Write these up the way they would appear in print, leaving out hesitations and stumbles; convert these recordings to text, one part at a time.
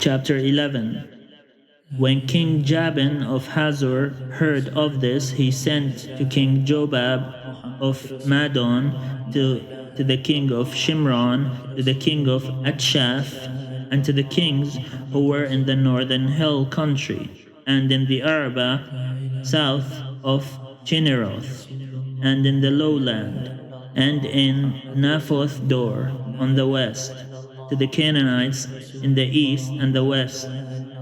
Chapter 11. When King Jabin of Hazor heard of this, he sent to King Jobab of Madon, to the king of Shimron, to the king of Atshaph, and to the kings who were in the northern hill country, and in the Arabah, south of Chinneroth, and in the lowland, and in Naphoth Dor on the west, to the Canaanites in the east and the west,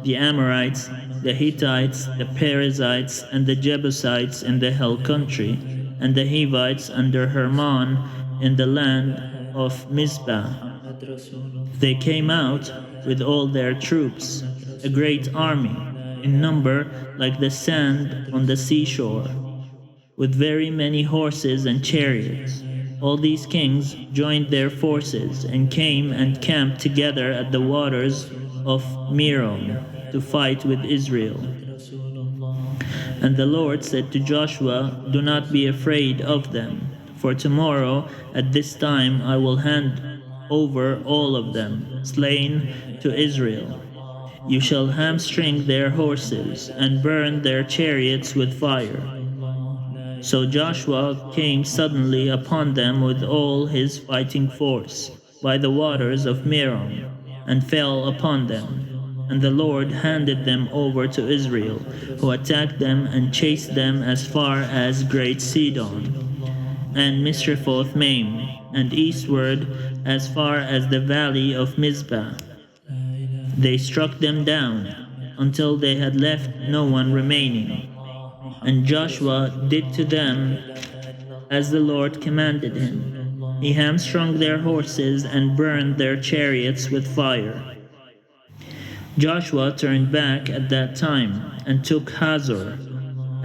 the Amorites, the Hittites, the Perizzites, and the Jebusites in the hill country, and the Hivites under Hermon in the land of Mizpah. They came out with all their troops, a great army, in number like the sand on the seashore, with very many horses and chariots. All these kings joined their forces and came and camped together at the waters of Merom to fight with Israel. And the Lord said to Joshua, "Do not be afraid of them, for tomorrow at this time I will hand over all of them, slain, to Israel. You shall hamstring their horses and burn their chariots with fire." So Joshua came suddenly upon them with all his fighting force by the waters of Merom, and fell upon them. And the Lord handed them over to Israel, who attacked them and chased them as far as Great Sidon, and Misrephoth Maim, and eastward as far as the valley of Mizpah. They struck them down, until they had left no one remaining. And Joshua did to them as the Lord commanded him. He hamstrung their horses and burned their chariots with fire. Joshua turned back at that time and took Hazor,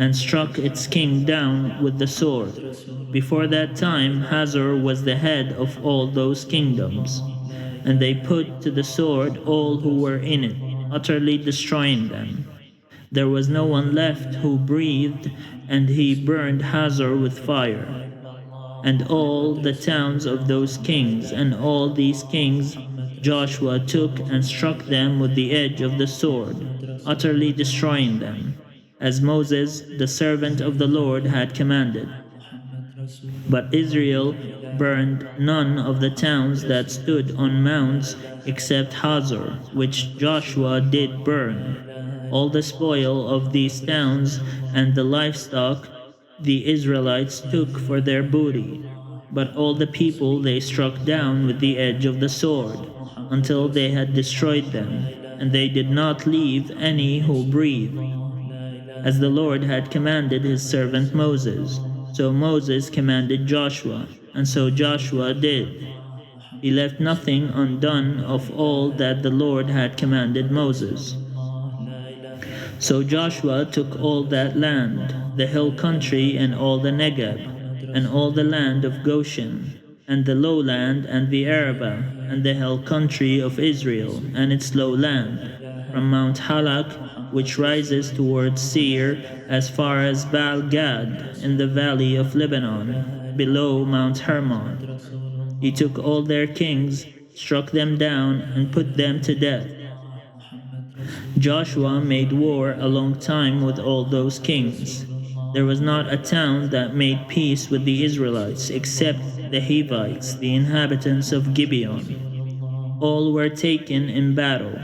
and struck its king down with the sword. Before that time Hazor was the head of all those kingdoms, and they put to the sword all who were in it, utterly destroying them. There was no one left who breathed, and he burned Hazor with fire. And all the towns of those kings, and all these kings, Joshua took and struck them with the edge of the sword, utterly destroying them, as Moses, the servant of the Lord, had commanded. But Israel burned none of the towns that stood on mounts except Hazor, which Joshua did burn. All the spoil of these towns and the livestock the Israelites took for their booty, but all the people they struck down with the edge of the sword, until they had destroyed them, and they did not leave any who breathed. As the Lord had commanded his servant Moses, so Moses commanded Joshua, and so Joshua did. He left nothing undone of all that the Lord had commanded Moses. So Joshua took all that land, the hill country and all the Negeb, and all the land of Goshen, and the lowland and the Arabah, and the hill country of Israel and its lowland, from Mount Halak, which rises towards Seir, as far as Baal Gad in the valley of Lebanon, below Mount Hermon. He took all their kings, struck them down, and put them to death. Joshua made war a long time with all those kings. There was not a town that made peace with the Israelites except the Hivites, the inhabitants of Gibeon. All were taken in battle,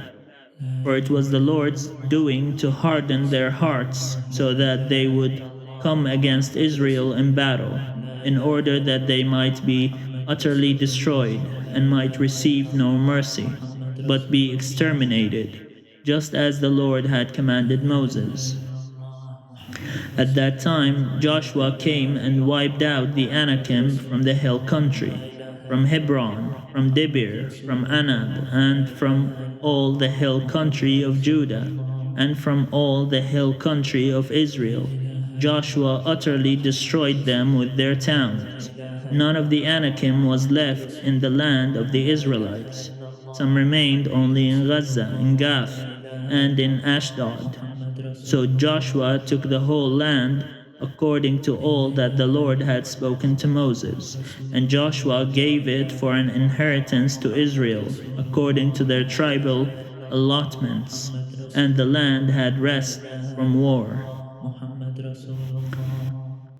for it was the Lord's doing to harden their hearts, so that they would come against Israel in battle, in order that they might be utterly destroyed, and might receive no mercy, but be exterminated, just as the Lord had commanded Moses. At that time Joshua came and wiped out the Anakim from the hill country, from Hebron, from Debir, from Anab, and from all the hill country of Judah, and from all the hill country of Israel. Joshua utterly destroyed them with their towns. None of the Anakim was left in the land of the Israelites. Some remained only in Gaza, in Gath, and in Ashdod. So Joshua took the whole land according to all that the Lord had spoken to Moses, and Joshua gave it for an inheritance to Israel, according to their tribal allotments, and the land had rest from war.